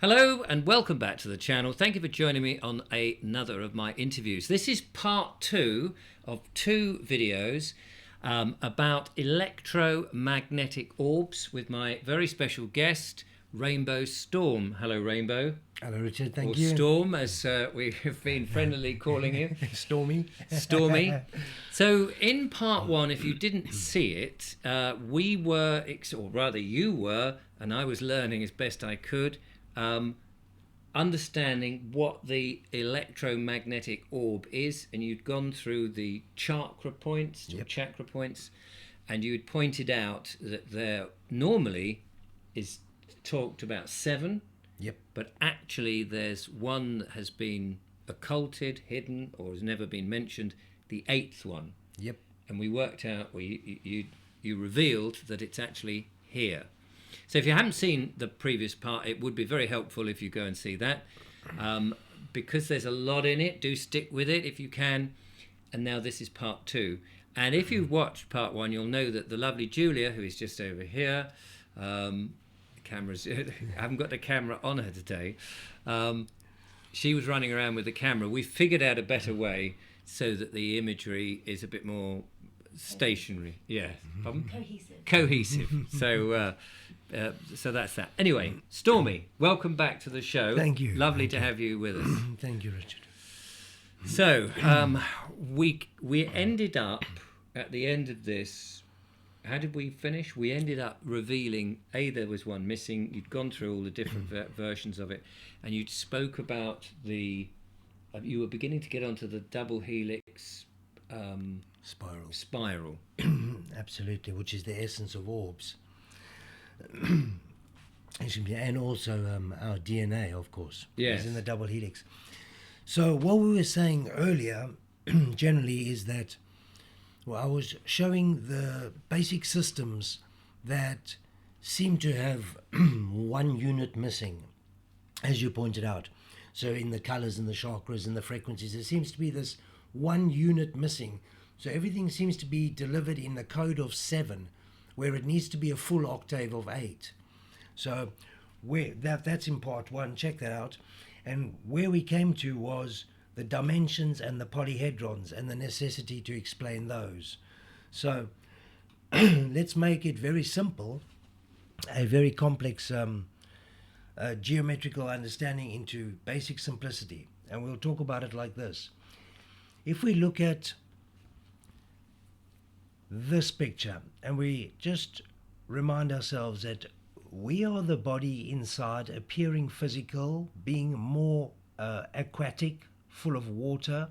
Hello and welcome back to the channel. Thank you for joining me on another of my interviews. This is part 2 of 2 videos about electromagnetic orbs with my very special guest, Rainbow Storm. Hello, Rainbow. Hello, Richard. Thank or you. Storm, as we have been friendlily calling you. Stormy. Stormy. So in part 1, if you didn't see it, we were, or rather you were, and I was learning as best I could, understanding what the electromagnetic orb is, and you'd gone through the chakra points, and you had pointed out that there normally is talked about 7, but actually there's one that has been occulted, hidden, or has never been mentioned, the 8th one. And we worked out, you revealed that it's actually here. So if you haven't seen the previous part, it would be very helpful if you go and see that. Because there's a lot in it, do stick with it if you can. And now this is part 2. And if you've watched part 1, you'll know that the lovely Julia, who is just over here, I haven't got the camera on her today, she was running around with the camera. We figured out a better way so that the imagery is a bit more stationary. Cohesive. So that's that. Anyway, Stormy, welcome back to the show. Thank you. Lovely to have you with us. Thank you, Richard. So we ended up at the end of this. How did we finish? We ended up revealing there was one missing. You'd gone through all the different versions of it, and you spoke about you were beginning to get onto the double helix spiral. Absolutely, which is the essence of orbs. And also our DNA, of course, is in the double helix. So what we were saying earlier generally is that, I was showing the basic systems that seem to have one unit missing, as you pointed out. So in the colors and the chakras and the frequencies, there seems to be this one unit missing. So everything seems to be delivered in the code of 7, where it needs to be a full octave of 8. So that's in part 1, check that out. And where we came to was the dimensions and the polyhedrons and the necessity to explain those. So let's make it very simple, a very complex geometrical understanding into basic simplicity. And we'll talk about it like this. If we look at this picture and we just remind ourselves that we are the body inside, appearing physical, being more aquatic, full of water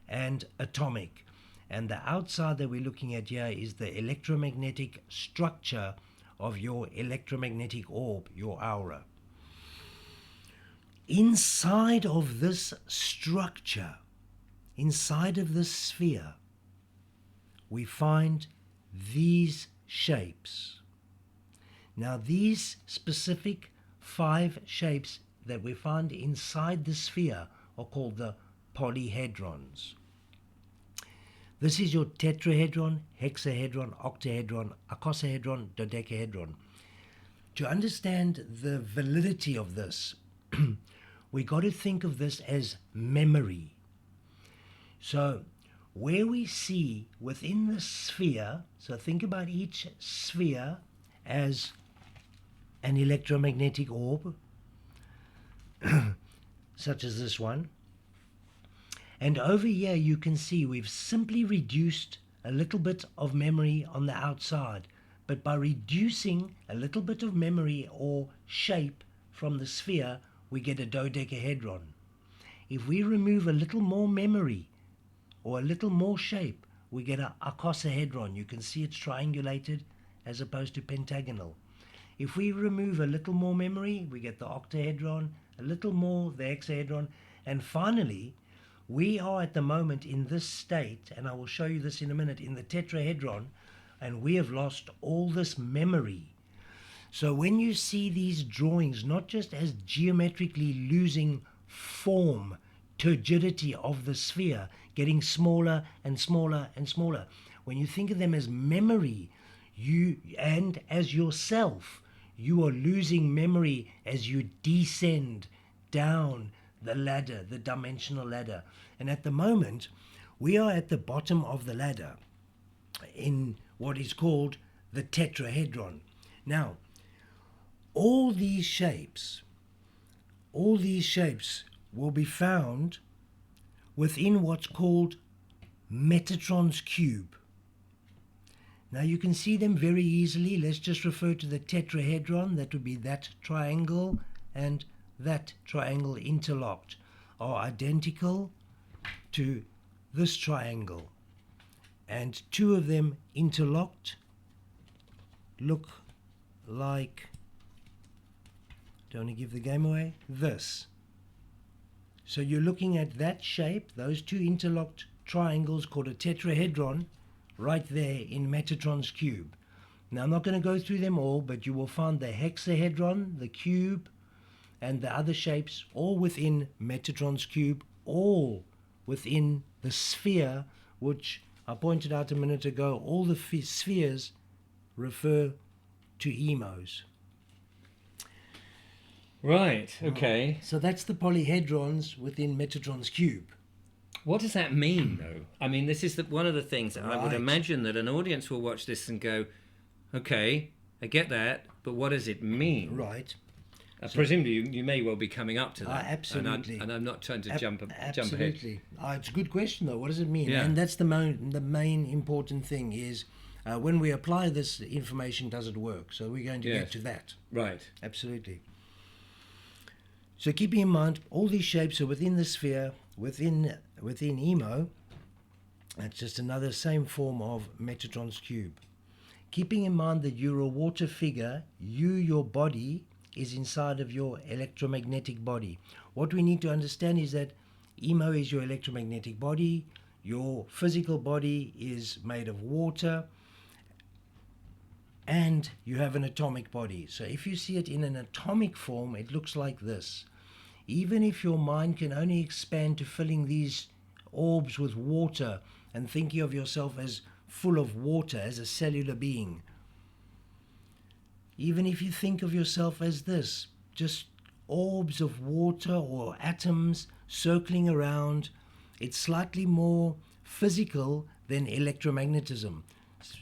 and atomic, and the outside that we're looking at here is the electromagnetic structure of your electromagnetic orb, your aura. Inside of this structure, inside of this sphere, we find these shapes. Now these specific 5 shapes that we find inside the sphere are called the polyhedrons. This is your tetrahedron, hexahedron, octahedron, icosahedron, dodecahedron. To understand the validity of this, we got to think of this as memory. So where we see within the sphere, so think about each sphere as an electromagnetic orb, such as this one. And over here you can see we've simply reduced a little bit of memory on the outside. But by reducing a little bit of memory or shape from the sphere, we get a dodecahedron. If we remove a little more memory or a little more shape, we get an icosahedron. You can see it's triangulated as opposed to pentagonal. If we remove a little more memory, we get the octahedron, a little more the hexahedron, and finally we are at the moment in this state, and I will show you this in a minute, in the tetrahedron, and we have lost all this memory. So when you see these drawings, not just as geometrically losing form, turgidity of the sphere, getting smaller and smaller and smaller, when you think of them as memory, you and as yourself, you are losing memory as you descend down the ladder, the dimensional ladder. And at the moment, we are at the bottom of the ladder in what is called the tetrahedron. Now, all these shapes will be found within what's called Metatron's cube. Now you can see them very easily. Let's just refer to the tetrahedron. That would be that triangle and that triangle interlocked are identical to this triangle. And two of them interlocked look like, don't want to give the game away, this. So you're looking at that shape, those two interlocked triangles called a tetrahedron, right there in Metatron's cube. Now I'm not going to go through them all, but you will find the hexahedron, the cube, and the other shapes all within Metatron's cube, all within the sphere, which I pointed out a minute ago. All the spheres refer to emos. Right, okay. So that's the polyhedrons within Metatron's cube. What does that mean, though? I mean, this is one of the things that I would Right. imagine that an audience will watch this and go, okay, I get that, but what does it mean? Right. Presumably, you may well be coming up to that. Absolutely. And I'm not trying to jump ahead. Absolutely. It's a good question, though. What does it mean? Yeah. And that's the main important thing is when we apply this information, does it work? So we're going to Yes. get to that. Right. Absolutely. So keeping in mind, all these shapes are within the sphere, within emo. That's just another same form of Metatron's cube. Keeping in mind that you're a water figure, your body is inside of your electromagnetic body. What we need to understand is that emo is your electromagnetic body, your physical body is made of water, and you have an atomic body. So if you see it in an atomic form, it looks like this. Even if your mind can only expand to filling these orbs with water and thinking of yourself as full of water, as a cellular being, even if you think of yourself as this, just orbs of water or atoms circling around, it's slightly more physical than electromagnetism.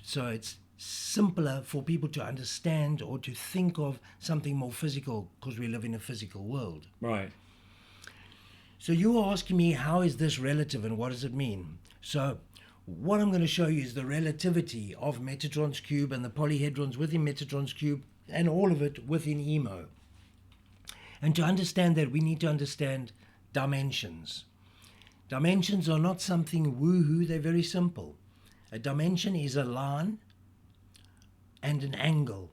So it's simpler for people to understand or to think of something more physical because we live in a physical world. Right. So you are asking me, how is this relative and what does it mean? So what I'm going to show you is the relativity of Metatron's cube and the polyhedrons within Metatron's cube and all of it within emo. And to understand that, we need to understand dimensions. Dimensions are not something woohoo, they're very simple. A dimension is a line and an angle,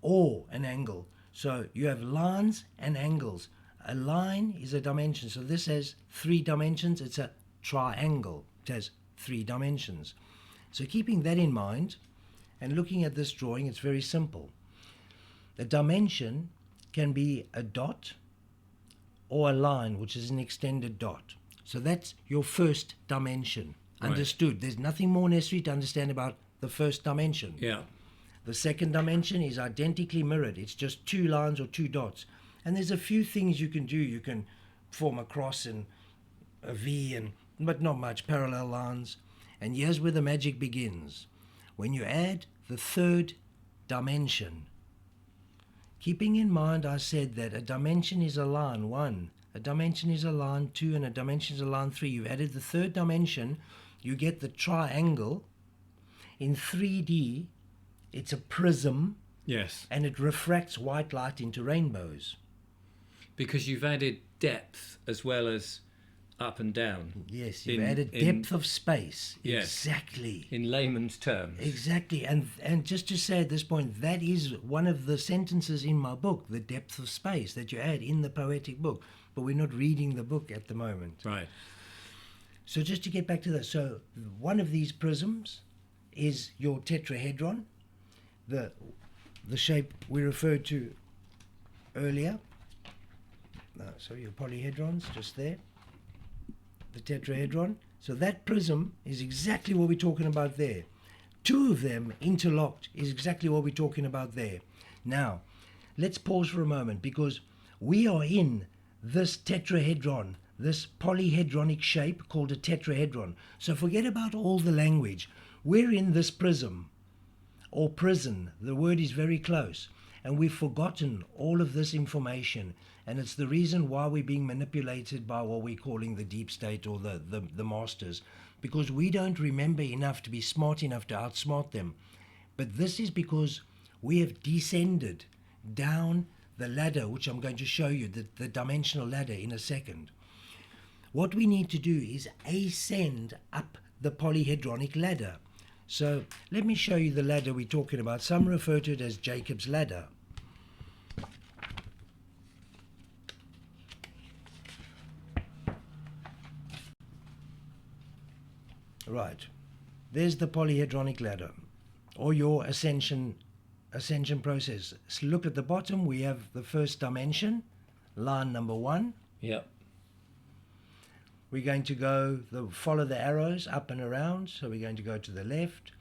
or an angle. So you have lines and angles. A line is a dimension. So this has 3 dimensions. It's a triangle. It has 3 dimensions. So keeping that in mind and looking at this drawing, it's very simple. The dimension can be a dot or a line, which is an extended dot. So that's your first dimension. Right. Understood. There's nothing more necessary to understand about the first dimension. Yeah. The second dimension is identically mirrored. It's just 2 lines or 2 dots. And there's a few things you can do. You can form a cross and a V, but not much, parallel lines. And here's where the magic begins. When you add the third dimension, keeping in mind I said that a dimension is a line 1, a dimension is a line 2, and a dimension is a line 3. You've added the third dimension, you get the triangle. In 3D, it's a prism. Yes. And it refracts white light into rainbows. Because you've added depth as well as up and down. Yes, you've added depth of space. Yes. Exactly. In layman's terms. Exactly. And just to say at this point, that is one of the sentences in my book, the depth of space, that you add in the poetic book. But we're not reading the book at the moment. Right. So just to get back to that, so one of these prisms is your tetrahedron, the shape we referred to earlier. Sorry, your polyhedrons, just there. The tetrahedron. So that prism is exactly what we're talking about there. 2 of them interlocked is exactly what we're talking about there. Now, let's pause for a moment, because we are in this tetrahedron, this polyhedronic shape called a tetrahedron. So forget about all the language. We're in this prism, or prison. The word is very close. And we've forgotten all of this information. And it's the reason why we're being manipulated by what we're calling the deep state, or the masters. Because we don't remember enough to be smart enough to outsmart them. But this is because we have descended down the ladder, which I'm going to show you, the dimensional ladder, in a second. What we need to do is ascend up the polyhedronic ladder. So let me show you the ladder we're talking about. Some refer to it as Jacob's ladder. Right, there's the polyhedronic ladder, or your ascension process. So look at the bottom. We have the first dimension, line number 1. Yep. We're going to follow the arrows up and around. So we're going to go to the left.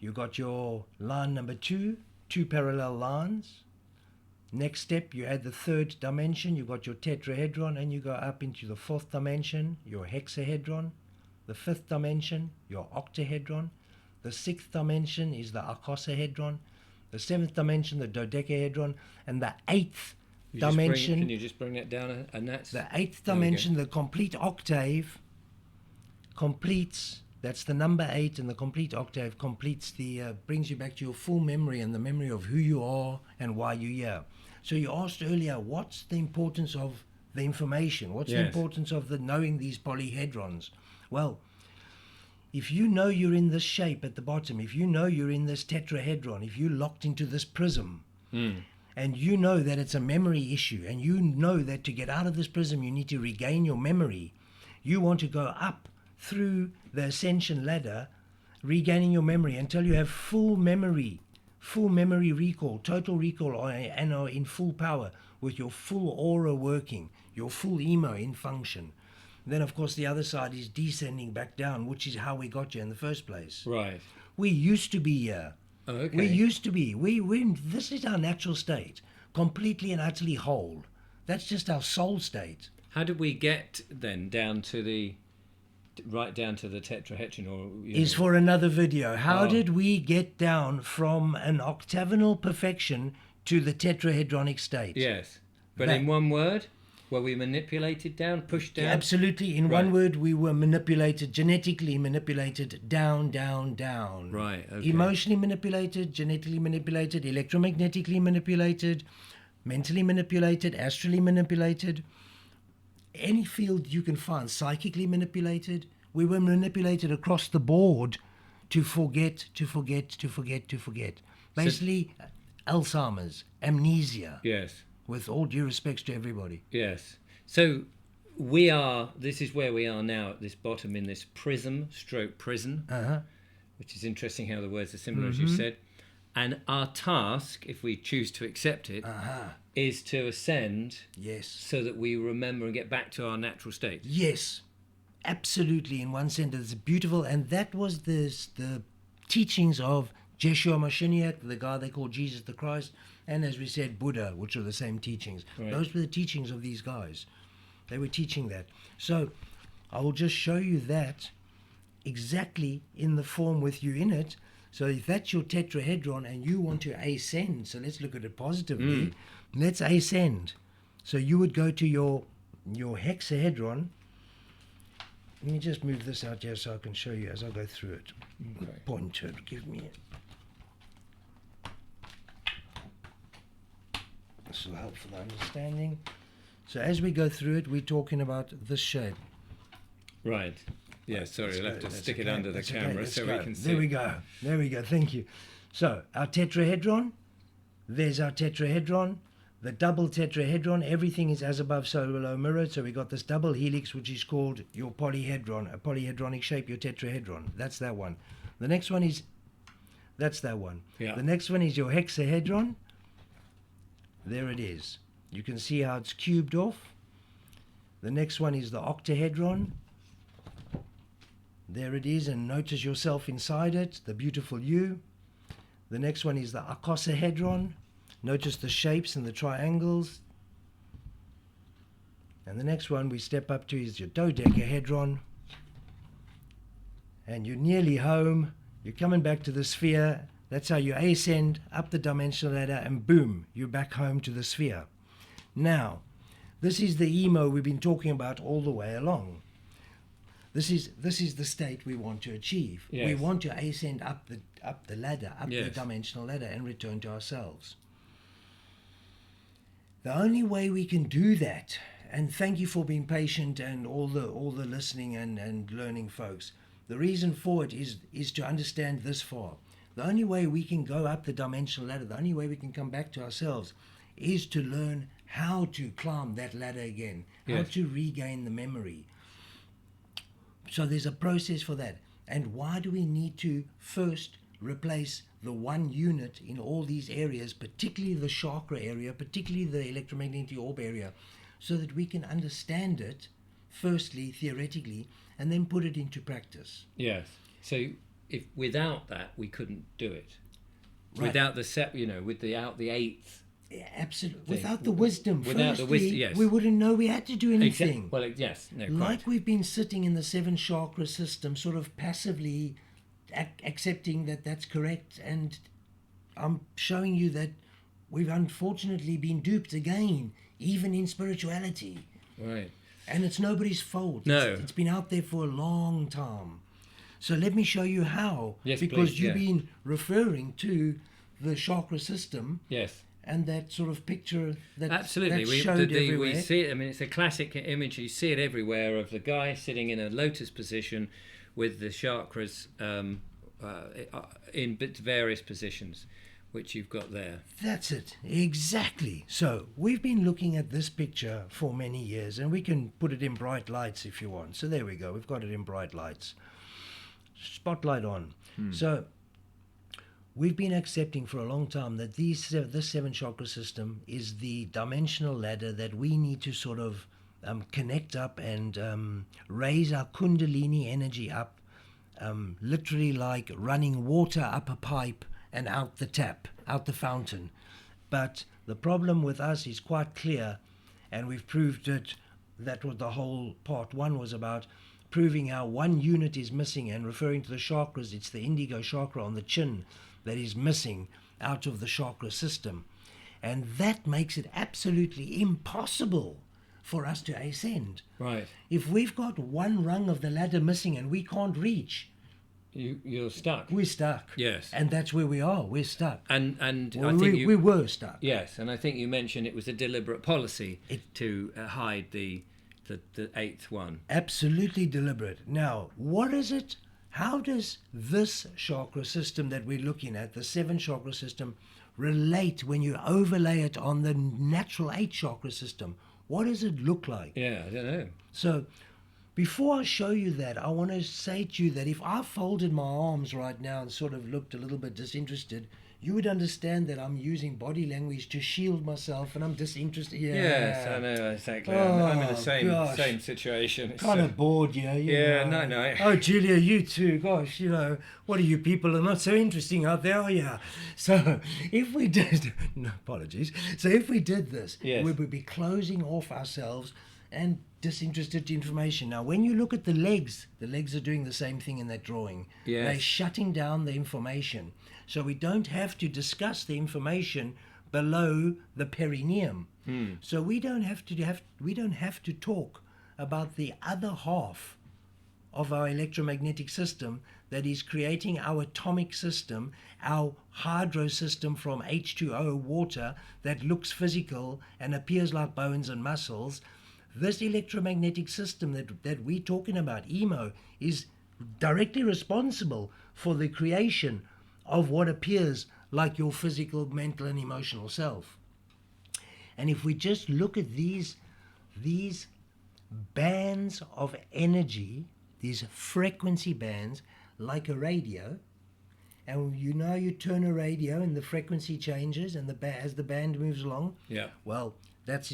You got your line number 2, 2 parallel lines. Next step, you add the third dimension. You got your tetrahedron, and you go up into the fourth dimension, your hexahedron. The fifth dimension, your octahedron. The sixth dimension is the icosahedron. The seventh dimension, the dodecahedron. And the eighth dimension... Can you just bring that down? And that's... The eighth dimension, the complete octave, completes... That's the number 8, and the complete octave completes brings you back to your full memory, and the memory of who you are and why you're here. So you asked earlier, what's the importance of the information? What's the importance of knowing these polyhedrons? Well, if you know you're in this shape at the bottom, if you know you're in this tetrahedron, if you're locked into this prism, and you know that it's a memory issue, and you know that to get out of this prism you need to regain your memory, you want to go up through the ascension ladder, regaining your memory until you have full memory recall, total recall, and are in full power with your full aura working, your full emo in function. Then, of course, the other side is descending back down, which is how we got you in the first place. Right. We used to be here. Oh, okay. We used to be. This is our natural state, completely and utterly whole. That's just our soul state. How did we get then down to right down to the tetrahedron? Is for another video. How did we get down from an octagonal perfection to the tetrahedronic state? Yes. But in one word? Were we manipulated down, pushed down? Absolutely. In one word, we were manipulated, genetically manipulated, down, down, down. Right, okay. Emotionally manipulated, genetically manipulated, electromagnetically manipulated, mentally manipulated, astrally manipulated. Any field you can find, psychically manipulated. We were manipulated across the board to forget. Basically, Alzheimer's, amnesia. Yes. With all due respects to everybody. Yes. So this is where we are now at this bottom in this prison, which is interesting how the words are similar, as you said. And our task, if we choose to accept it, is to ascend so that we remember and get back to our natural state. Yes, absolutely. In one sentence, it's beautiful. And that was the teachings of Yeshua Mashiach, the guy they call Jesus the Christ, and as we said, Buddha, which are the same teachings. Right. Those were the teachings of these guys. They were teaching that. So I will just show you that exactly in the form with you in it. So if that's your tetrahedron and you want to ascend, so let's look at it positively. Let's ascend. So you would go to your hexahedron. Let me just move this out here so I can show you as I go through it. Okay. Point to it. Give me it. This will help for the understanding. So as we go through it, we're talking about this shape. Right. Yeah, sorry, I'll have to stick it under the camera so we can see. There we go. There we go. Thank you. So our tetrahedron, there's our tetrahedron, the double tetrahedron, everything is as above, so below mirrored. So we got this double helix, which is called your polyhedron, a polyhedronic shape, your tetrahedron. That's that one. The next one is, that's that one. Yeah. The next one is your hexahedron. There it is. You can see how it's cubed off. The next one is the octahedron. There it is, and notice yourself inside it, the beautiful you. The next one is the icosahedron. Notice the shapes and the triangles. And the next one we step up to is your dodecahedron. And you're nearly home. You're coming back to the sphere. That's how you ascend up the dimensional ladder, and boom, you're back home to the sphere. Now, this is the emo we've been talking about all the way along. This is the state we want to achieve. Yes. We want to ascend up the ladder, up Yes. the dimensional ladder, and return to ourselves. The only way we can do that, and thank you for being patient and all the listening and learning folks. The reason for it is to understand this far. The only way we can go up the dimensional ladder, the only way we can come back to ourselves, is to learn how to climb that ladder again, how Yes. to regain the memory. So there's a process for that. And why do we need to first replace the one unit in all these areas, particularly the chakra area, particularly the electromagnetic orb area, so that we can understand it, firstly, theoretically, and then put it into practice? Yes. So if without that we couldn't do it. Right. Without the without the eighth. Yeah, absolutely. Thing. Without the wisdom, Without the firstly, wisdom, yes. we wouldn't know we had to do anything. Well, yes, no, quite. Like we've been sitting in the 7 chakra system, sort of passively accepting that that's correct, and I'm showing you that we've unfortunately been duped again, even in spirituality. Right. And it's nobody's fault. No. It's been out there for a long time. So let me show you how. Yes, because please, you've yeah. been referring to the chakra system Yes. and that sort of picture that Absolutely. that's We showed everywhere. we see it. I mean, it's a classic image. You see it everywhere of the guy sitting in a lotus position with the chakras in various positions, which you've got there. That's it, exactly. So we've been looking at this picture for many years, and we can put it in bright lights if you want. So there we go, we've got it in bright lights. Spotlight on. So we've been accepting for a long time that this 7 chakra system is the dimensional ladder that we need to sort of connect up and raise our kundalini energy up, literally like running water up a pipe and out the tap, out the fountain. But the problem with us is quite clear, and we've proved it. That was the whole part 1 was about, proving how one unit is missing, and referring to the chakras, it's the indigo chakra on the chin that is missing out of the chakra system. And that makes it absolutely impossible for us to ascend. Right. If we've got one rung of the ladder missing and we can't reach, You're stuck. we're stuck. Yes. And that's where we are. We're stuck. And Well, I think we were stuck. Yes, and I think you mentioned it was a deliberate policy to hide the 8th one. Absolutely deliberate. Now, what is it? How does this chakra system that we're looking at, the 7 chakra system, relate when you overlay it on the natural 8 chakra system? What does it look like? Yeah, I don't know. So, before I show you that, I want to say to you that if I folded my arms right now and sort of looked a little bit disinterested, you would understand that I'm using body language to shield myself and I'm disinterested. Yeah. Yes, I know exactly. Oh, I'm in the gosh. same situation. It's Kind of bored, yeah. Yeah, no. Oh, Julia, you too. Gosh, what are you people are not so interesting out there, are you? So if we did, no apologies. So if we did this, Yes. we would be closing off ourselves and disinterested information. Now, when you look at the legs are doing the same thing in that drawing. Yes. They're shutting down the information. So we don't have to discuss the information below the perineum. So we don't have to talk about the other half of our electromagnetic system that is creating our atomic system, our hydro system from H2O, water, that looks physical and appears like bones and muscles. This electromagnetic system that we're talking about, EMO, is directly responsible for the creation of what appears like your physical, mental, and emotional self. And if we just look at these bands of energy, these frequency bands, like a radio, and you turn a radio and the frequency changes and as the band moves along. Yeah. Well, that's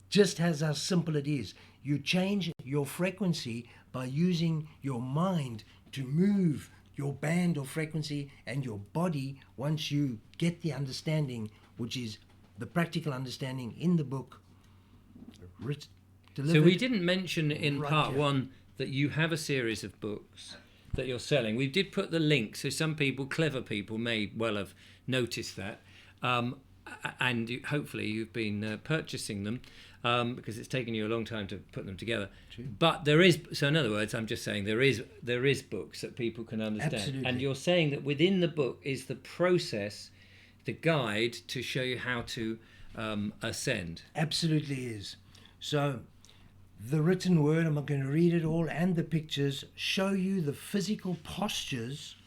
just as how simple it is. You change your frequency by using your mind to move your band or frequency, and your body, once you get the understanding, which is the practical understanding in the book. So we didn't mention in right part here. 1 that you have a series of books that you're selling. We did put the link, so some people, clever people, may well have noticed that. And hopefully you've been purchasing them because it's taken you a long time to put them together. True. But there is, so in other words, I'm just saying there is books that people can understand. Absolutely. And you're saying that within the book is the process, the guide to show you how to ascend. Absolutely is. So the written word, I'm not going to read it all, and the pictures show you the physical postures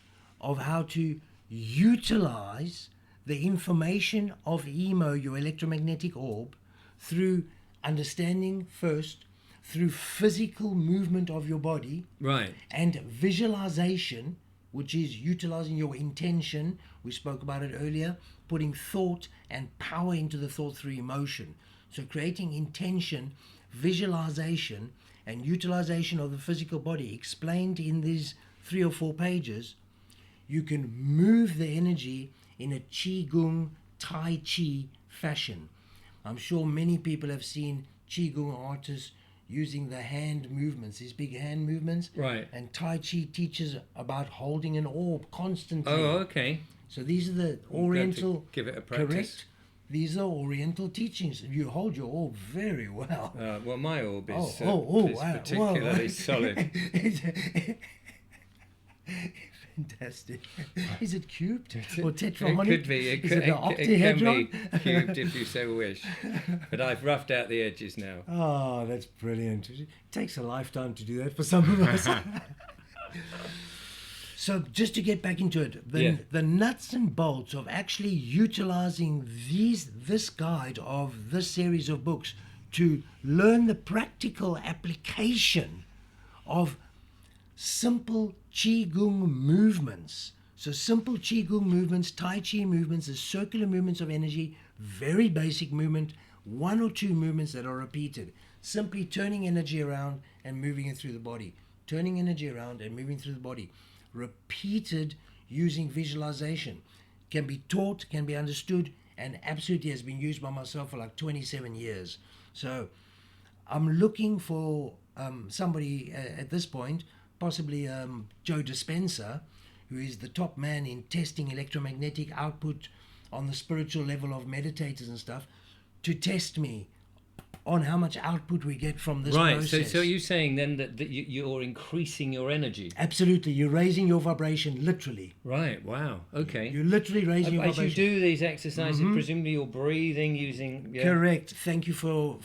of how to utilize the information of EMO, your electromagnetic orb, through understanding first, through physical movement of your body, Right. and visualization, which is utilizing your intention. We spoke about it earlier, putting thought and power into the thought through emotion. So creating intention, visualization, and utilization of the physical body explained in these 3 or 4 pages. You can move the energy in a Qigong Tai Chi fashion. I'm sure many people have seen Qigong artists using the hand movements, these big hand movements. Right. And Tai Chi teaches about holding an orb constantly. Oh, okay. So these are the Oriental. Give it a practice. Correct. These are Oriental teachings. You hold your orb very well. Well, my orb is, wow, particularly solid. Fantastic. Is it cubed or tetrahonic? It could be. It Is can it the octahedron? be cubed if you so wish. But I've roughed out the edges now. Oh, that's brilliant. It takes a lifetime to do that for some of us. So just to get back into it, the nuts and bolts of actually utilizing this guide of this series of books to learn the practical application of simple Qigong movements. So simple Qigong movements, Tai Chi movements, the circular movements of energy, very basic movement, 1 or 2 movements that are repeated. Simply turning energy around and moving it through the body. Turning energy around and moving through the body. Repeated using visualization. Can be taught, can be understood, and absolutely has been used by myself for like 27 years. So I'm looking for somebody at this point, possibly Joe Dispenza, who is the top man in testing electromagnetic output on the spiritual level of meditators and stuff, to test me on how much output we get from this process. Right, so you're saying then that you're increasing your energy? Absolutely, you're raising your vibration, literally. Right, wow, okay. You're literally raising your vibration. As you do these exercises, presumably you're breathing using... Yeah. Correct. Thank you for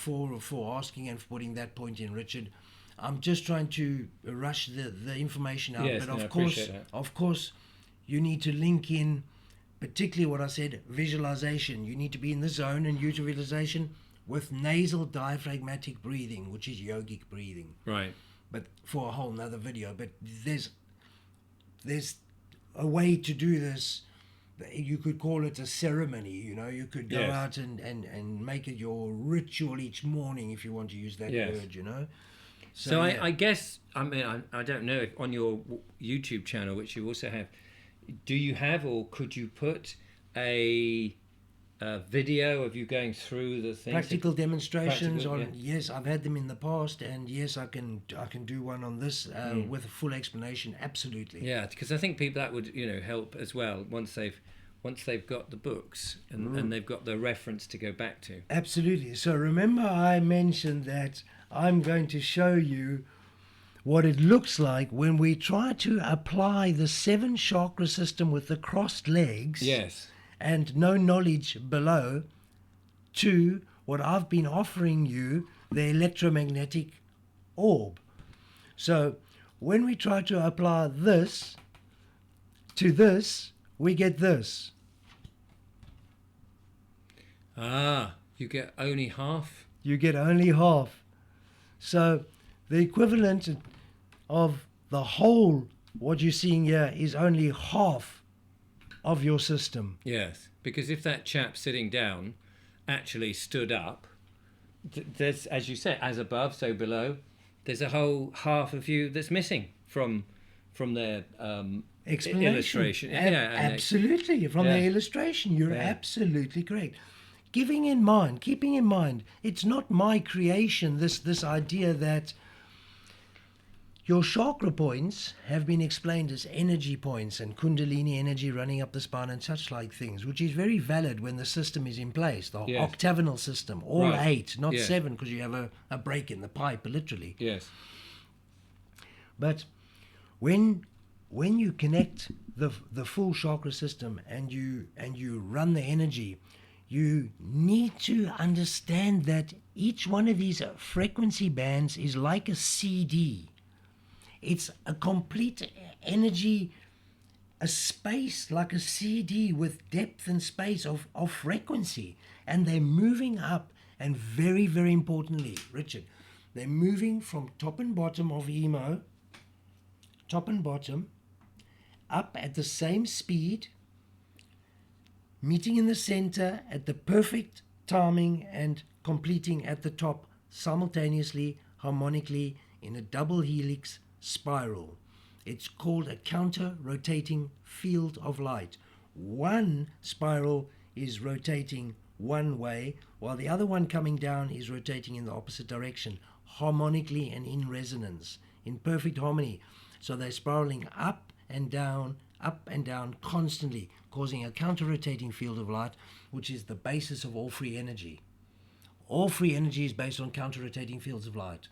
asking and for putting that point in, Richard. I'm just trying to rush the information out, Yes, but no, of course, you need to link in, particularly what I said, visualization. You need to be in the zone and use visualization with nasal diaphragmatic breathing, which is yogic breathing. Right. But for a whole nother video. But there's a way to do this. You could call it a ceremony, you could go out and make it your ritual each morning, if you want to use that word, So I guess, I don't know if on your YouTube channel, which you also have, do you have or could you put a video of you going through the things? Practical demonstrations yes, I've had them in the past, and yes, I can do one on this with a full explanation. Absolutely. Yeah, because I think people that would help as well once they've got the books and they've got the reference to go back to. Absolutely. So remember I mentioned that I'm going to show you what it looks like when we try to apply the 7 chakra system with the crossed legs. Yes. And no knowledge below, to what I've been offering you, the electromagnetic orb. So when we try to apply this to this, we get this. You get only half? You get only half. So the equivalent of the whole, what you're seeing here, is only half of your system. Yes, because if that chap sitting down actually stood up, there's, as you said, as above, so below, there's a whole half of you that's missing from their illustration. Absolutely, from the illustration, you're absolutely correct. keeping in mind, it's not my creation, this idea that your chakra points have been explained as energy points and kundalini energy running up the spine and such like things, which is very valid when the system is in place, the octagonal system, all Right. 8, not 7, because you have a break in the pipe, literally. Yes. But when you connect the full chakra system and you run the energy, you need to understand that each one of these frequency bands is like a CD. It's a complete energy, a space like a CD with depth and space of frequency. And they're moving up, and very, very importantly, Richard, they're moving from top and bottom of emo, top and bottom, up at the same speed, meeting in the center at the perfect timing and completing at the top simultaneously, harmonically, in a double helix spiral. It's called a counter-rotating field of light. One spiral is rotating one way, while the other one coming down is rotating in the opposite direction, harmonically and in resonance, in perfect harmony. So they're spiraling up and down constantly, causing a counter-rotating field of light, which is the basis of all free energy. All free energy is based on counter-rotating fields of light.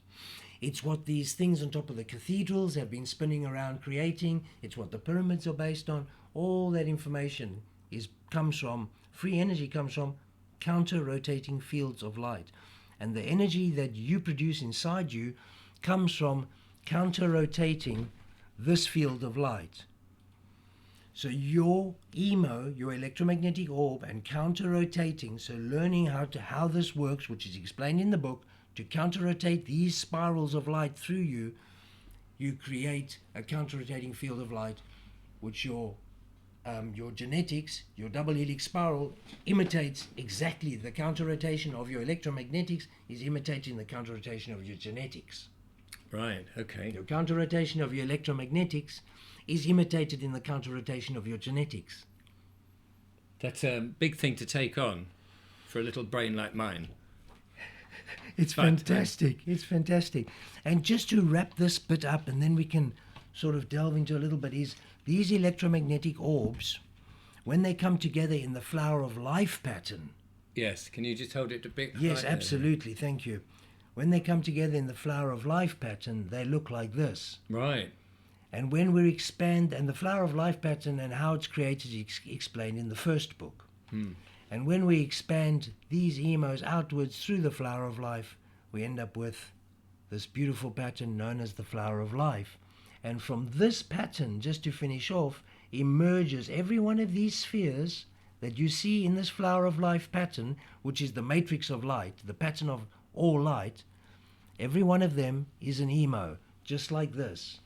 It's what these things on top of the cathedrals have been spinning around creating. It's what the pyramids are based on. All that information comes from, free energy comes from counter-rotating fields of light. And the energy that you produce inside you comes from counter-rotating this field of light. So your emo, your electromagnetic orb, and counter-rotating, so learning how this works, which is explained in the book, to counter-rotate these spirals of light through you, you create a counter-rotating field of light, which your genetics, your double helix spiral, imitates exactly. The counter-rotation of your electromagnetics is imitating the counter-rotation of your genetics. Right, okay. Your counter-rotation of your electromagnetics is imitated in the counter-rotation of your genetics. That's a big thing to take on for a little brain like mine. It's fantastic. It's fantastic. And just to wrap this bit up, and then we can sort of delve into a little bit, is these electromagnetic orbs, when they come together in the flower of life pattern. Yes, can you just hold it a bit? Yes, absolutely. Thank you. When they come together in the flower of life pattern, they look like this. Right. And when we expand, and the flower of life pattern and how it's created is explained in the first book. And when we expand these emos outwards through the flower of life, we end up with this beautiful pattern known as the flower of life. And from this pattern, just to finish off, emerges every one of these spheres that you see in this flower of life pattern, which is the matrix of light, the pattern of all light. Every one of them is an emo, just like this.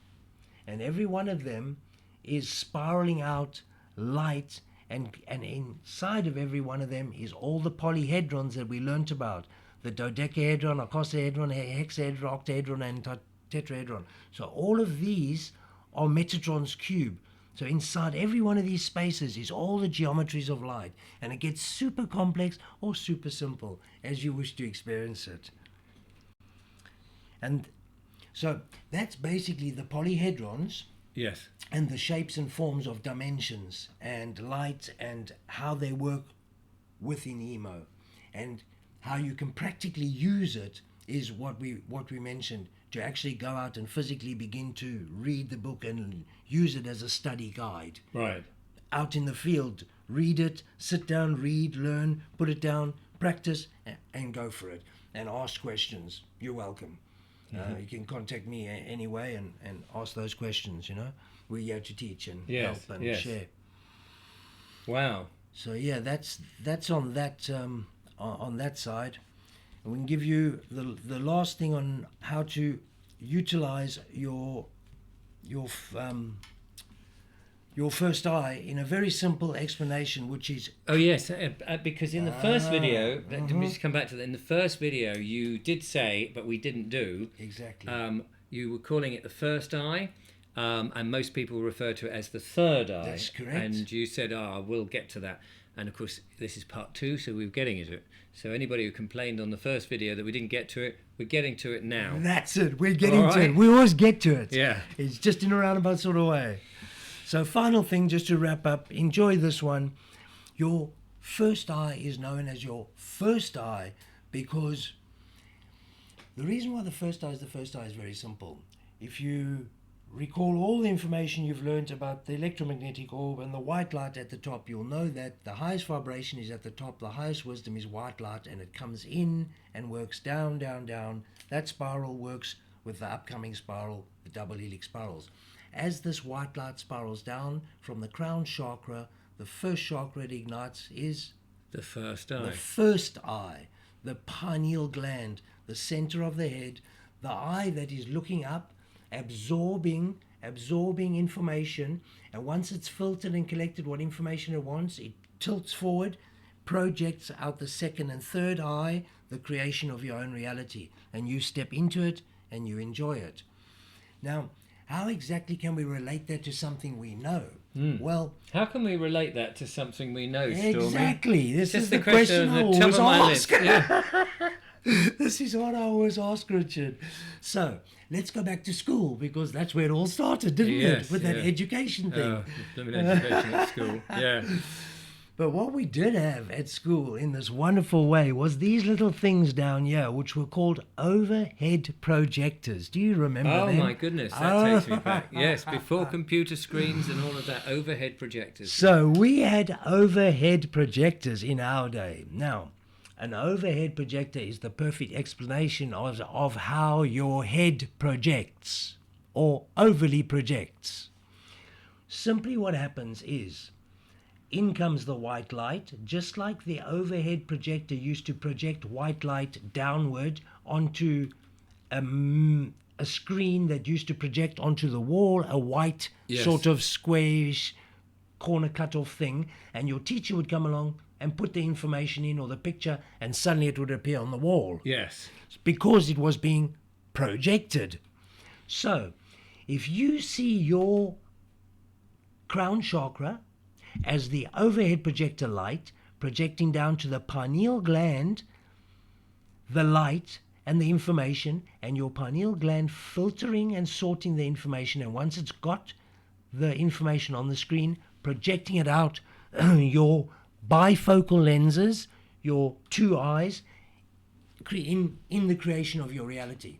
And every one of them is spiraling out light, and inside of every one of them is all the polyhedrons that we learnt about, the dodecahedron, icosahedron, hexahedron, octahedron, and tetrahedron. So all of these are Metatron's cube. So inside every one of these spaces is all the geometries of light, and it gets super complex or super simple as you wish to experience it. And so that's basically the polyhedrons. Yes. And the shapes and forms of dimensions and light and how they work within emo, and how you can practically use it is what we mentioned, to actually go out and physically begin to read the book and use it as a study guide. Right. Out in the field, read it, sit down, read, learn, put it down, practice, and go for it, and ask questions. You're welcome. You can contact me anyway and ask those questions, We're here to teach and help and share. Wow. So yeah, that's on that side. And we can give you the last thing on how to utilize your first eye in a very simple explanation, which is... Oh yes, because in the first video, let me just come back to that. In the first video, you did say, but we didn't do. Exactly. You were calling it the first eye, and most people refer to it as the third eye. That's correct. And you said, we'll get to that. And of course, this is part 2, so we're getting into it. So anybody who complained on the first video that we didn't get to it, we're getting to it now. That's it. We're getting All to it. right. We always get to it. Yeah. It's just in a roundabout sort of way. So final thing, just to wrap up, enjoy this one. Your first eye is known as your first eye because the reason why the first eye is very simple. If you recall all the information you've learned about the electromagnetic orb and the white light at the top, you'll know that the highest vibration is at the top, the highest wisdom is white light, and it comes in and works down, down, down. That spiral works with the upcoming spiral, the double helix spirals. As this white light spirals down from the crown chakra, the first chakra it ignites is The first eye. the first eye, the pineal gland, the center of the head, the eye that is looking up, absorbing information, and once it's filtered and collected what information it wants, it tilts forward, projects out the second and third eye, the creation of your own reality, and you step into it and you enjoy it. Now, how exactly can we relate that to something we know? Well, How can we relate that to something we know, Stormy? exactly. This Just is the the question I on the top always of my ask. list. Yeah. This is what I always ask, Richard. So let's go back to school because that's where it all started, didn't Yes, it? With that yeah. education thing. Oh, blooming education at school. Yeah. But what we did have at school in this wonderful way was these little things down here, which were called overhead projectors. Do you remember Oh them? my goodness, that takes me back. Yes, before computer screens and all of that, overhead projectors. So we had overhead projectors in our day. Now, an overhead projector is the perfect explanation of how your head projects or overly projects. Simply what happens is, in comes the white light, just like the overhead projector used to project white light downward onto a screen that used to project onto the wall, a white Yes. sort of squarish corner cut off thing, and your teacher would come along and put the information in or the picture, and suddenly it would appear on the wall Yes. because it was being projected. So, if you see your crown chakra as the overhead projector light projecting down to the pineal gland, the light and the information, and your pineal gland filtering and sorting the information, and once it's got the information on the screen, projecting it out your bifocal lenses, your two eyes, in the creation of your reality.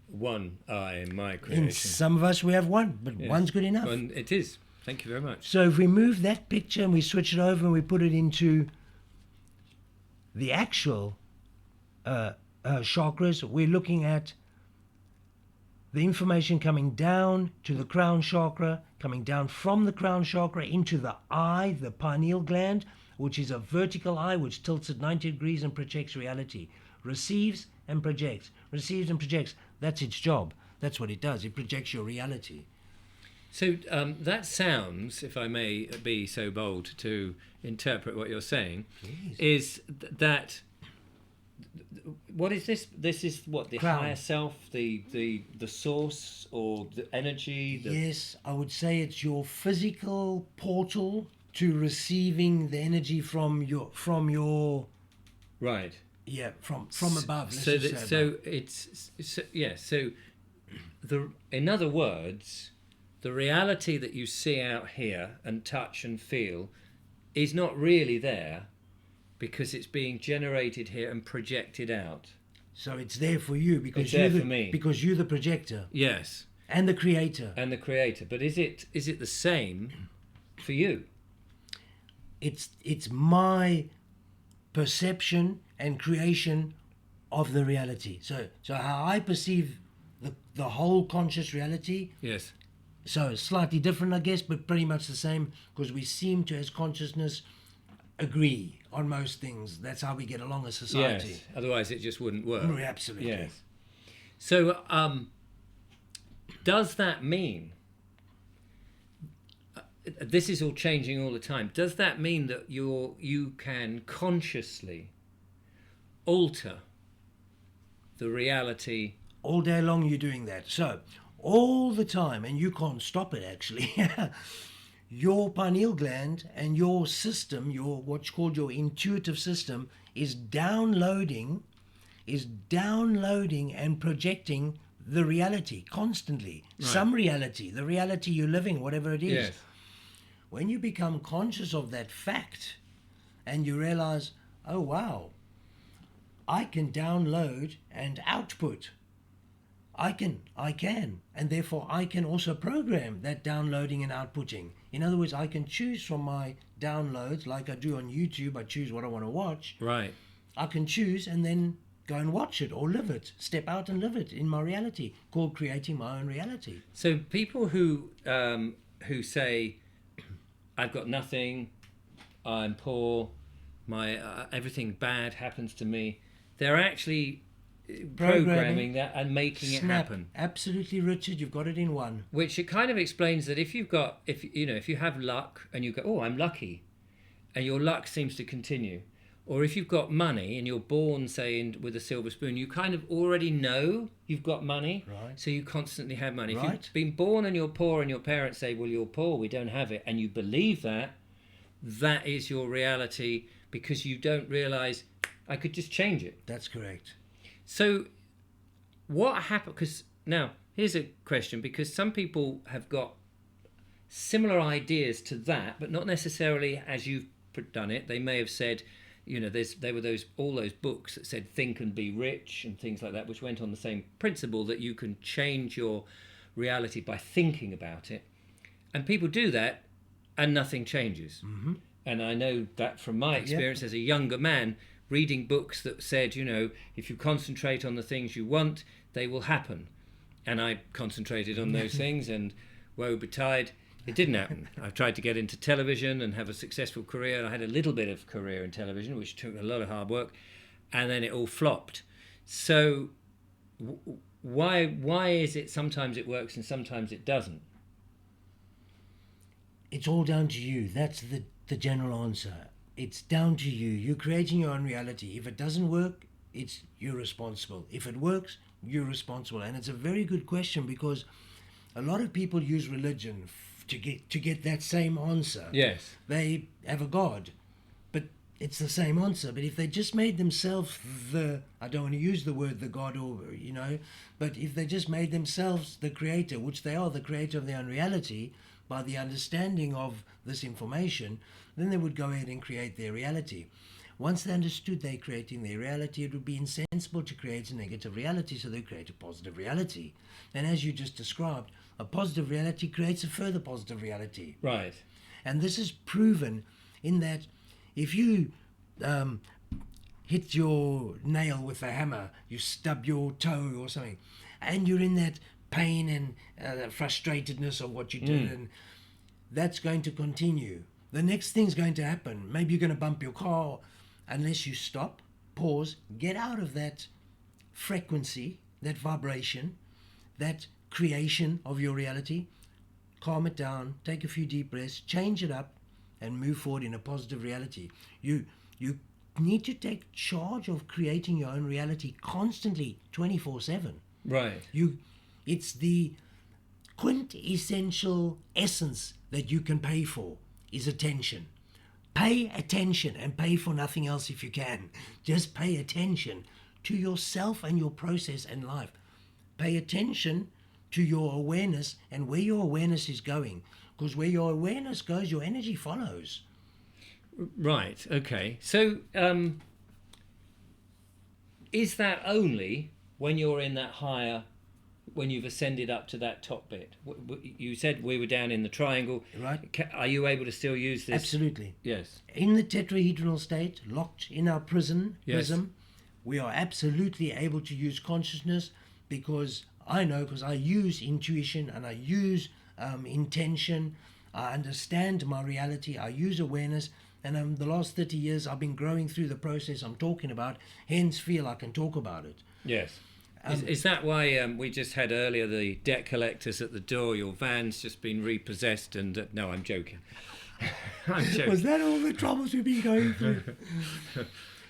One eye in my In creation. some of us we have one, but Yes. one's good enough. Well, it is. Thank you very much. So if we move that picture and we switch it over and we put it into the actual chakras, we're looking at the information coming down to the crown chakra, coming down from the crown chakra into the eye, the pineal gland, which is a vertical eye which tilts at 90 degrees and projects reality. Receives and projects. Receives and projects. That's its job. That's what it does. It projects your reality. So that sounds, if I may be so bold to interpret what you're saying, is that what is this? This is what the Crown. higher self, the source, or the energy. Yes, I would say it's your physical portal to receiving the energy from your Right. yeah from above. Let's So just that, say so above. it's yeah. So in other words, the reality that you see out here and touch and feel is not really there because it's being generated here and projected out. So it's there for you because It's there you're for me. because you're the projector Yes, and the creator. and the creator. But is it the same for you? It's my perception and creation of the reality. So how I perceive the whole conscious reality. Yes. So slightly different, I guess, but pretty much the same because we seem to, as consciousness, agree on most things. That's how we get along as society. Yes. Otherwise, it just wouldn't work. Absolutely. Yes. So, does that mean? This is all changing all the time. Does that mean that you can consciously alter the reality? All day long you're doing that. So all the time, and you can't stop it actually, your pineal gland and your system, your what's called your intuitive system, is downloading and projecting the reality constantly. Right. Some reality, the reality you're living, whatever it is. Yes. When you become conscious of that fact and you realize, oh wow, I can download and output. I can, and therefore I can also program that downloading and outputting. In other words, I can choose from my downloads, like I do on YouTube. I choose what I want to watch. Right. I can choose and then go and watch it or live it, step out and live it in my reality, called creating my own reality. So people who say, I've got nothing, I'm poor, my everything bad happens to me, they're actually programming that and making it happen. Absolutely, Richard, you've got it in one. Which it kind of explains that if you have luck and you go, oh, I'm lucky, and your luck seems to continue, or if you've got money and you're born, say, with a silver spoon, you kind of already know you've got money, right? So you constantly have money. Right. If you've been born and you're poor and your parents say, well, you're poor, we don't have it, and you believe that, that is your reality, because you don't realize I could just change it. That's correct. So what happened? Because now here's a question, because some people have got similar ideas to that, but not necessarily as you've done it. They may have said, there were all those books that said think and be rich and things like that, which went on the same principle, that you can change your reality by thinking about it. And people do that and nothing changes. Mm-hmm. And I know that from my experience as a younger man, reading books that said, if you concentrate on the things you want, they will happen. And I concentrated on those things, and woe betide, it didn't happen. I tried to get into television and have a successful career. I had a little bit of career in television, which took a lot of hard work, and then it all flopped. So why is it sometimes it works and sometimes it doesn't? It's all down to you. That's the general answer. It's down to you. You're creating your own reality. If it doesn't work, you're responsible. If it works, you're responsible. And it's a very good question, because a lot of people use religion to get that same answer. Yes. They have a God, but it's the same answer. But if they just made themselves I don't want to use the word the God, or but if they just made themselves the creator, which they are the creator of their own reality, by the understanding of this information, then they would go ahead and create their reality. Once they understood they're creating their reality, it would be insensible to create a negative reality, so they create a positive reality. And as you just described, a positive reality creates a further positive reality. Right. And this is proven in that if you hit your nail with a hammer, you stub your toe or something, and you're in that pain and frustratedness of what you did, and that's going to continue. The next thing's going to happen. Maybe you're going to bump your car. Unless you stop, pause, get out of that frequency, that vibration, that creation of your reality, calm it down, take a few deep breaths, change it up, and move forward in a positive reality. You need to take charge of creating your own reality constantly, 24/7. Right. It's the quintessential essence that you can pay for is attention. Pay attention, and pay for nothing else if you can. Just pay attention to yourself and your process in life. Pay attention to your awareness and where your awareness is going. Because where your awareness goes, your energy follows. Right, okay. So is that only when you're in that higher, when you've ascended up to that top bit? You said we were down in the triangle. Right. Are you able to still use this? Absolutely. Yes. In the tetrahedral state, locked in our prism, Yes. we are absolutely able to use consciousness, because I use intuition and I use intention. I understand my reality. I use awareness. And the last 30 years, I've been growing through the process I'm talking about, hence feel I can talk about it. Yes. Is that why we just had earlier the debt collectors at the door? Your van's just been repossessed, and no, I'm joking. I'm joking. Was that all the troubles we've been going through?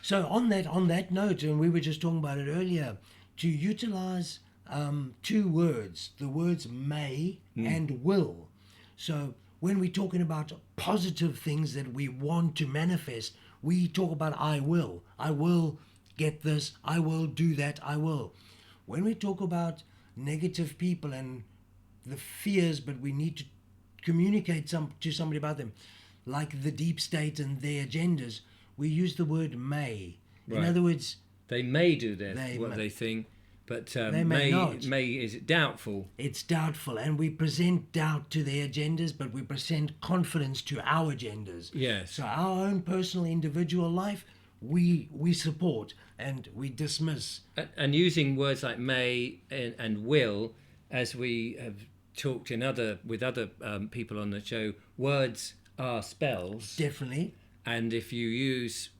So on that note, and we were just talking about it earlier, to utilize two words, the words may and will. So when we're talking about positive things that we want to manifest, we talk about I will get this, I will do that, I will. When we talk about negative people and the fears, but we need to communicate to somebody about them, like the deep state and their agendas, we use the word may. Right. In other words, they may do what they think, but they may not. Is it doubtful? It's doubtful, and we present doubt to their agendas, but we present confidence to our agendas. Yes. So our own personal individual life, we support and we dismiss. And using words like may and will, as we have talked with other people on the show, words are spells. Definitely. And if you use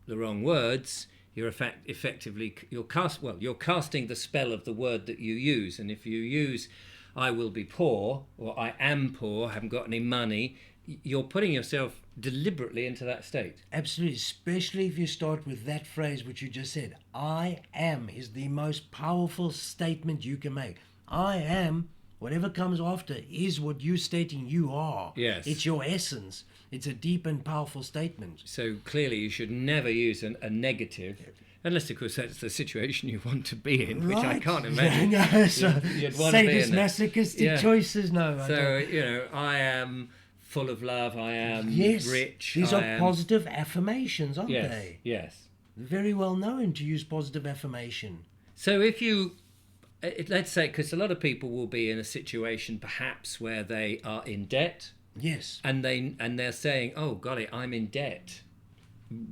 the wrong words, you're effectively you're casting the spell of the word that you use. And if you use I will be poor or I am poor, haven't got any money, you're putting yourself deliberately into that state. Absolutely, especially if you start with that phrase which you just said. I am is the most powerful statement you can make. I am, whatever comes after, is what you're stating you are. Yes. It's your essence. It's a deep and powerful statement. So clearly you should never use a negative, unless of course that's the situation you want to be in, which I can't imagine. No, so you'd want to be sadist, in masochistic choices, no. So, I am full of love, I am rich. These are positive affirmations, aren't yes, they? Yes. Very well known to use positive affirmation. So if you, let's say, because a lot of people will be in a situation perhaps where they are in debt. Yes. And they're saying, oh, golly, I'm in debt.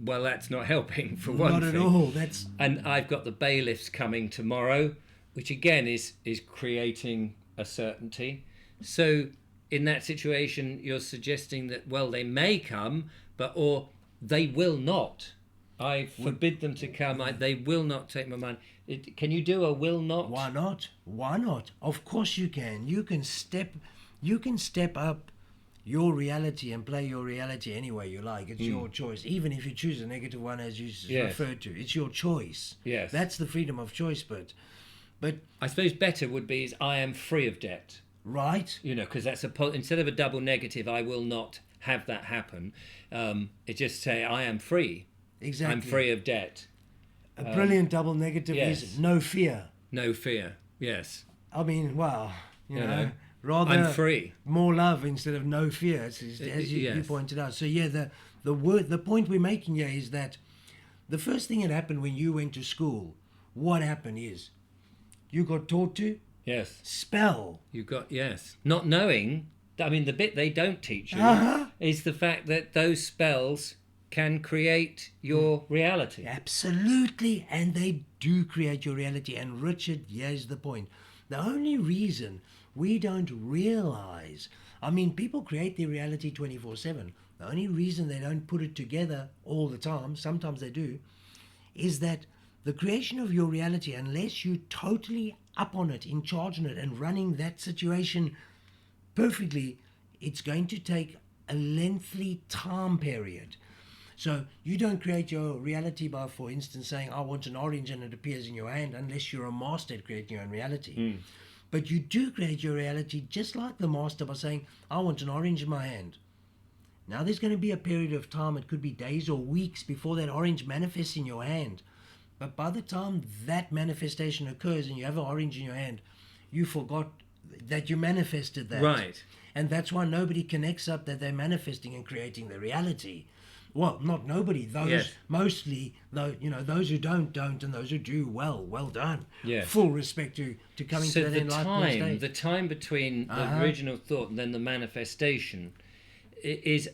Well, that's not helping, for one thing. Not at all. And I've got the bailiffs coming tomorrow, which again is creating a certainty. So in that situation, you're suggesting that, well, they may come, or they will not. I forbid them to come. They will not take my money. Can you do a will not? Why not? Why not? Of course you can. You can step up your reality and play your reality any way you like. It's your choice. Even if you choose a negative one, as you referred to, it's your choice. Yes. That's the freedom of choice. But I suppose better would be is I am free of debt. Right. Because that's instead of a double negative, I will not have that happen. It just say I am free. Exactly. I'm free of debt. A brilliant double negative is no fear. No fear. Yes. I mean, wow. You know. Rather, I'm free. More love instead of no fear, as you pointed out. So the point we're making here is that the first thing that happened when you went to school, what happened is you got taught to spell. You got not knowing. I mean, the bit they don't teach you is the fact that those spells can create your reality. Absolutely, and they do create your reality. And Richard, here's the point: the only reason we don't realize, I mean, people create their reality 24/7. The only reason they don't put it together all the time, sometimes they do, is that the creation of your reality, unless you're totally up on it, in charge on it, and running that situation perfectly, it's going to take a lengthy time period. So you don't create your reality by, for instance, saying, I want an orange and it appears in your hand, unless you're a master at creating your own reality. But you do create your reality just like the master by saying, I want an orange in my hand. Now there's going to be a period of time, it could be days or weeks before that orange manifests in your hand. But by the time that manifestation occurs and you have an orange in your hand, you forgot that you manifested that. Right. And that's why nobody connects up that they're manifesting and creating the reality. Well, not nobody. Those mostly, though, those who don't, and those who do, well done. Yes. Full respect to coming to that enlightenment state. The time between the original thought and then the manifestation is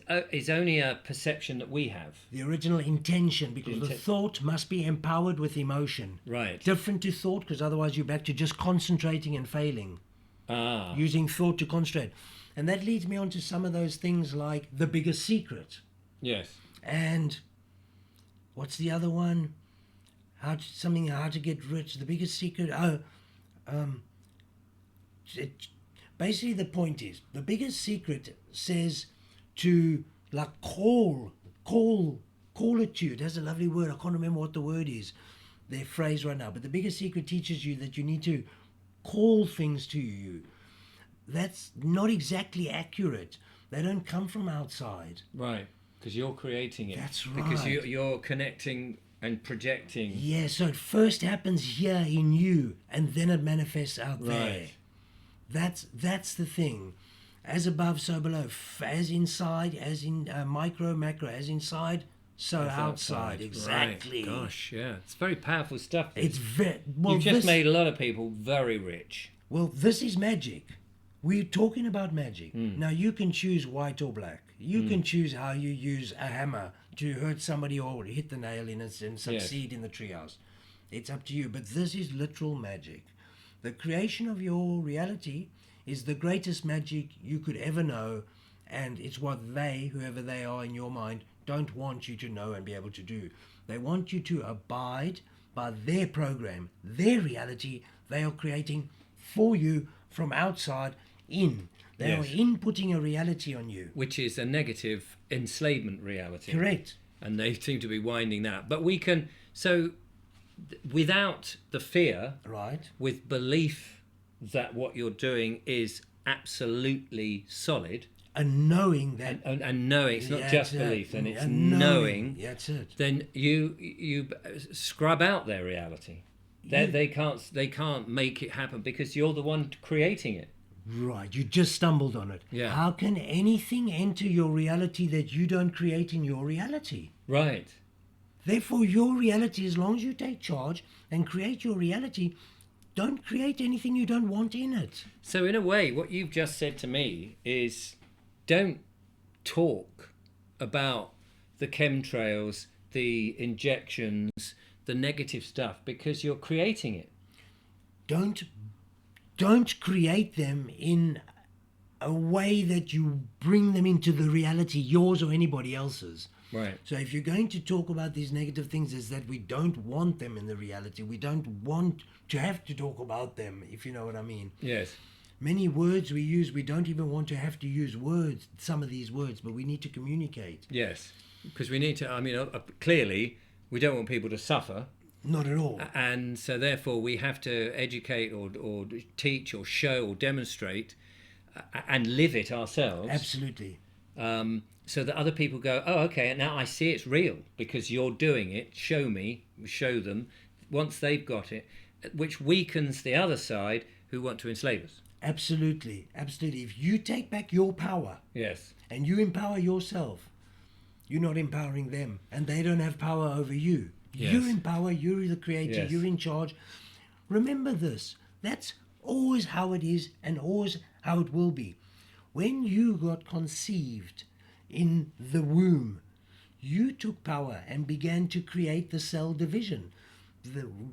only a perception that we have. The original intention, because the thought must be empowered with emotion. Right. Different to thought, because otherwise you're back to just concentrating and failing. Using thought to concentrate. And that leads me on to some of those things like The Biggest Secret. Yes. And what's the other one? How to get rich. The Biggest Secret. Basically, the point is, The Biggest Secret says to call it to you. It has a lovely word. I can't remember what the word is. Their phrase right now. But The Biggest Secret teaches you that you need to call things to you. That's not exactly accurate. They don't come from outside. Right. Because you're creating it. That's Because right. you're connecting and projecting. Yeah, so it first happens here in you, and then it manifests out there. Right. That's the thing. As above, so below. As inside, as in micro, macro. As inside, so That's outside. Exactly. Right. Gosh, yeah. It's very powerful stuff. It's well. You've just made a lot of people very rich. Well, this is magic. We're talking about magic. Now, you can choose white or black. You can choose how you use a hammer to hurt somebody or hit the nail in it and succeed in the treehouse. It's up to you. But this is literal magic. The creation of your reality is the greatest magic you could ever know. And it's what they, whoever they are in your mind, don't want you to know and be able to do. They want you to abide by their program, their reality they are creating for you from outside in. They are inputting a reality on you. Which is a negative enslavement reality. Correct. And they seem to be winding that. But we can, without the fear, Right. with belief that what you're doing is absolutely solid, And knowing that. and knowing, it's not Yeah, just it's belief, then it's and knowing, Yeah, that's it. then you scrub out their reality. They can't make it happen because you're the one creating it. Right, you just stumbled on it. Yeah. How can anything enter your reality that you don't create in your reality? Right. Therefore, your reality, as long as you take charge and create your reality, don't create anything you don't want in it. So in a way, what you've just said to me is, don't talk about the chemtrails, the injections, the negative stuff, because you're creating it. Don't create them in a way that you bring them into the reality, yours or anybody else's. Right. So if you're going to talk about these negative things, is that we don't want them in the reality. We don't want to have to talk about them, if you know what I mean. Yes. Many words we use, we don't even want to have to use words, some of these words, but we need to communicate. Yes. Because we need to, I mean, clearly, we don't want people to suffer. Not at all. And so therefore we have to educate or teach or show or demonstrate and live it ourselves. Absolutely. So that other people go, oh, okay, now I see it's real because you're doing it. Show me, show them. Once they've got it, which weakens the other side who want to enslave us. Absolutely. Absolutely. If you take back your power Yes. and you empower yourself, you're not empowering them and they don't have power over you. Yes. You're in power, you're the creator, Yes. you're in charge. Remember this. That's always how it is and always how it will be. When you got conceived in the womb, you took power and began to create the cell division.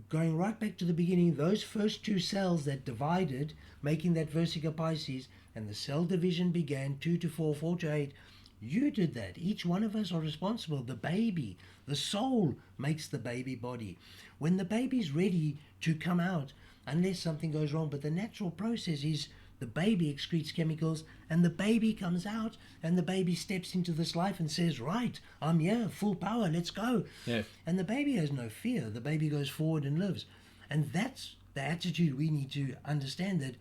Going right back to the beginning, those first two cells that divided, making that versica Pisces, and the cell division began 2 to 4, 4 to 8. You did that. Each one of us are responsible. The baby, the soul makes the baby body. When the baby's ready to come out, unless something goes wrong, but the natural process is the baby excretes chemicals and the baby comes out and the baby steps into this life and says, right, I'm here, full power, let's go. Yes. And the baby has no fear. The baby goes forward and lives. And that's the attitude we need to understand, that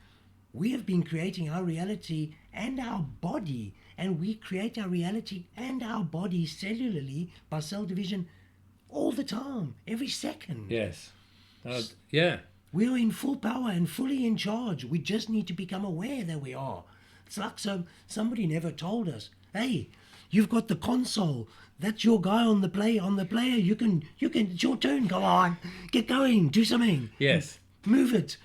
we have been creating our reality and our body, and we create our reality and our body cellularly by cell division all the time, every second. Yes. Yeah. We're in full power and fully in charge. We just need to become aware that we are. It's like somebody never told us, hey, you've got the console. That's your guy on the player. You can, it's your turn. Go on, get going, do something. Yes. Move it.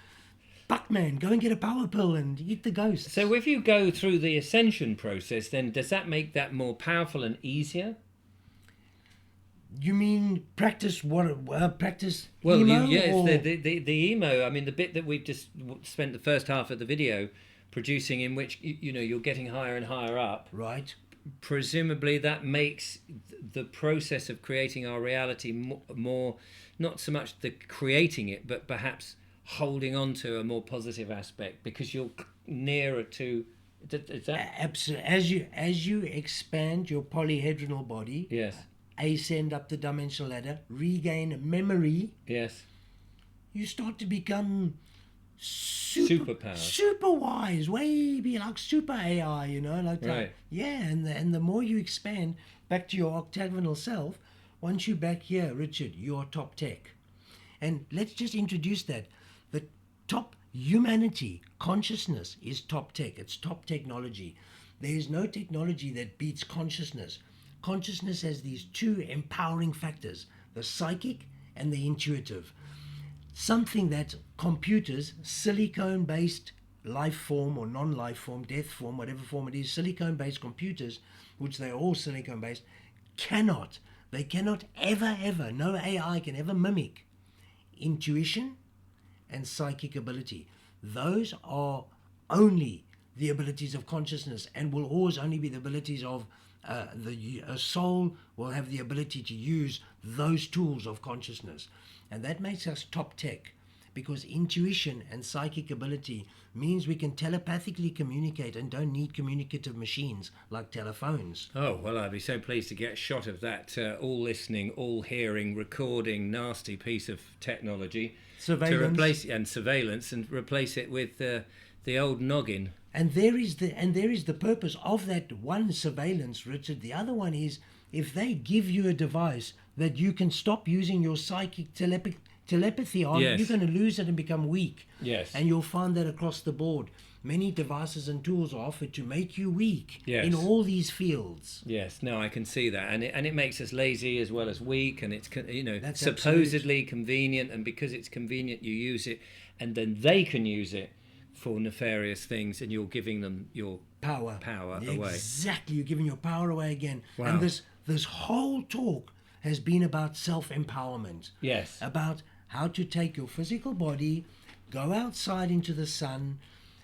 Buckman, go and get a power pill and eat the ghosts. So if you go through the ascension process, then does that make that more powerful and easier? You mean practice what? Practice Well, emo? yes, or- the emo. I mean, the bit that we've just spent the first half of the video producing, in which you're getting higher and higher up. Right. Presumably, that makes the process of creating our reality more, not so much the creating it, but perhaps holding on to a more positive aspect because you're nearer to. Is that? Absolutely. As you expand your polyhedral body, Yes. ascend up the dimensional ladder, regain memory, Yes. you start to become superpower. super wise, way be like super AI, like that. Right. Yeah, and the more you expand back to your octagonal self, once you're back here, Richard, you're top tech. And let's just introduce that. The top humanity, consciousness is top tech. It's top technology. There is no technology that beats consciousness. Consciousness has these two empowering factors, the psychic and the intuitive. Something that computers, silicone-based life form or non-life form, death form, whatever form it is, silicone-based computers, which they are all silicone-based, cannot. They cannot ever, no AI can ever mimic intuition and psychic ability. Those are only the abilities of consciousness and will always only be the abilities of a soul will have the ability to use those tools of consciousness. And that makes us top tech, because intuition and psychic ability means we can telepathically communicate and don't need communicative machines like telephones. Oh, well, I'd be so pleased to get a shot of that all listening, all hearing, recording, nasty piece of technology. Surveillance. To replace and surveillance and replace it with the old noggin. And there is the purpose of that one surveillance, Richard. The other one is if they give you a device that you can stop using your psychic telepathy on, Yes. you're going to lose it and become weak. Yes. And you'll find that across the board. Many devices and tools are offered to make you weak Yes. in all these fields. Yes, no, I can see that, and it makes us lazy as well as weak, and it's That's supposedly convenient, and because it's convenient, you use it, and then they can use it for nefarious things, and you're giving them your Power away. Exactly, you're giving your power away again. Wow. And this whole talk has been about self-empowerment. Yes. About how to take your physical body, go outside into the sun,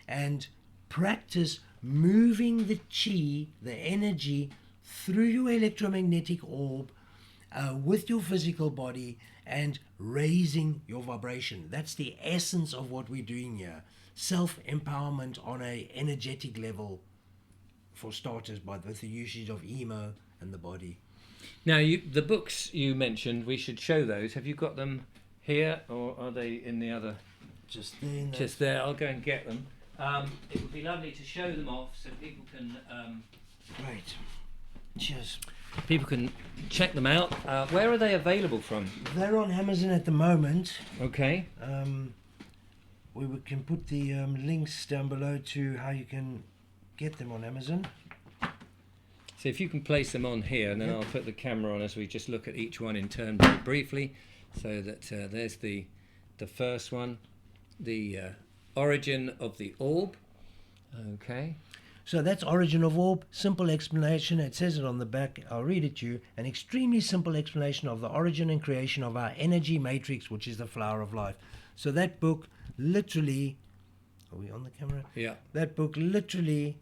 and practice moving the chi, the energy, through your electromagnetic orb with your physical body and raising your vibration. That's the essence of what we're doing here. Self-empowerment on a energetic level, for starters, with the usage of emo and the body. Now, the books you mentioned, we should show those. Have you got them here, or are they in the other? Just there. Just there. I'll go and get them. It would be lovely to show them off so people can. Great. Cheers. People can check them out. Where are they available from? They're on Amazon at the moment. Okay. We can put the links down below to how you can get them on Amazon. So if you can place them on here, and then I'll put the camera on as we just look at each one in turn very briefly. So that there's the first one, the origin of the orb. Okay. So that's origin of orb, simple explanation. It says it on the back. I'll read it to you. An extremely simple explanation of the origin and creation of our energy matrix, which is the flower of life. So that book literally, are we on the camera? Yeah. That book literally,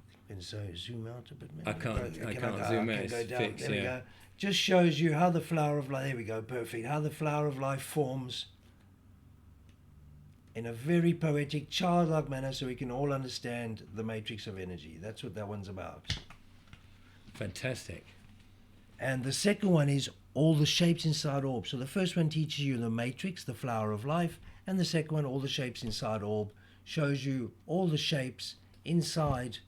I think we can zoom out a bit. Maybe. I can't zoom out. Can It's go down. fixed, There we yeah. go. Just shows you how the flower of life, there we go, perfect. How the flower of life forms in a very poetic, childlike manner, so we can all understand the matrix of energy. That's what that one's about. Fantastic. And the second one is all the shapes inside orb. So the first one teaches you the matrix, the flower of life, and the second one, all the shapes inside orb, shows you all the shapes inside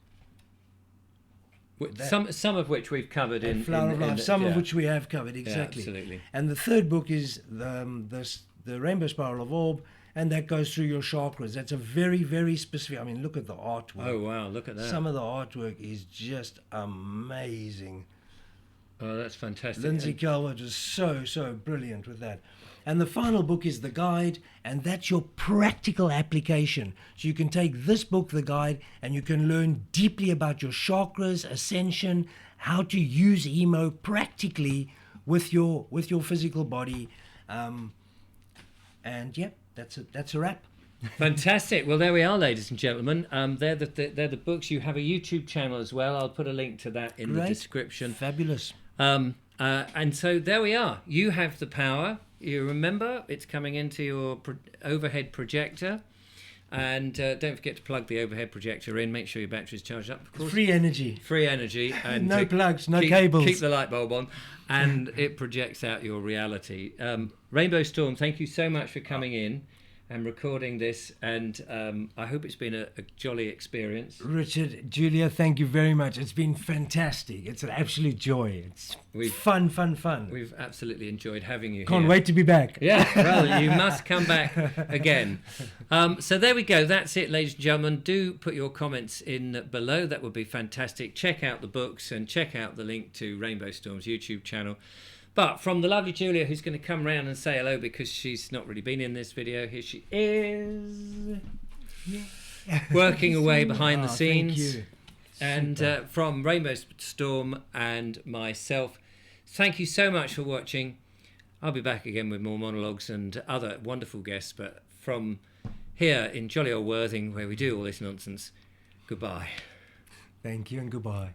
Some of which we've covered in flower of life. Some of which we have covered, exactly. Yeah, absolutely. And the third book is the rainbow spiral of orb, and that goes through your chakras. That's a very, very specific. I mean, look at the artwork. Oh wow, look at that. Some of the artwork is just amazing. Oh, that's fantastic. Lindsay Calvert is so brilliant with that. And the final book is the guide, and that's your practical application. So you can take this book, the guide, and you can learn deeply about your chakras, ascension, how to use emo practically with your physical body. And yeah, that's a wrap. Fantastic. Well, there we are, ladies and gentlemen. They're the books. You have a YouTube channel as well. I'll put a link to that in the description. Fabulous. And so there we are. You have the power. You remember, it's coming into your overhead projector. And don't forget to plug the overhead projector in. Make sure your battery's charged up, of course. Free energy. Free energy. And no plugs, no cables. Keep the light bulb on. And it projects out your reality. Rainbow Storm, thank you so much for coming in. and recording this, and I hope it's been a jolly experience. Richard, Julia, thank you very much. It's been fantastic. It's an absolute joy. It's fun. We've absolutely enjoyed having you Can't here. wait to be back. Yeah, well, you must come back again. So there we go. That's it, ladies and gentlemen. Do put your comments in below. That would be fantastic. Check out the books and check out the link to Rainbow Storm's YouTube channel. But from the lovely Julia, who's going to come round and say hello because she's not really been in this video, here she is, working away behind the scenes. Thank you. And from Rainbow Storm and myself, thank you so much for watching. I'll be back again with more monologues and other wonderful guests, but from here in jolly old Worthing, where we do all this nonsense, goodbye. Thank you and goodbye.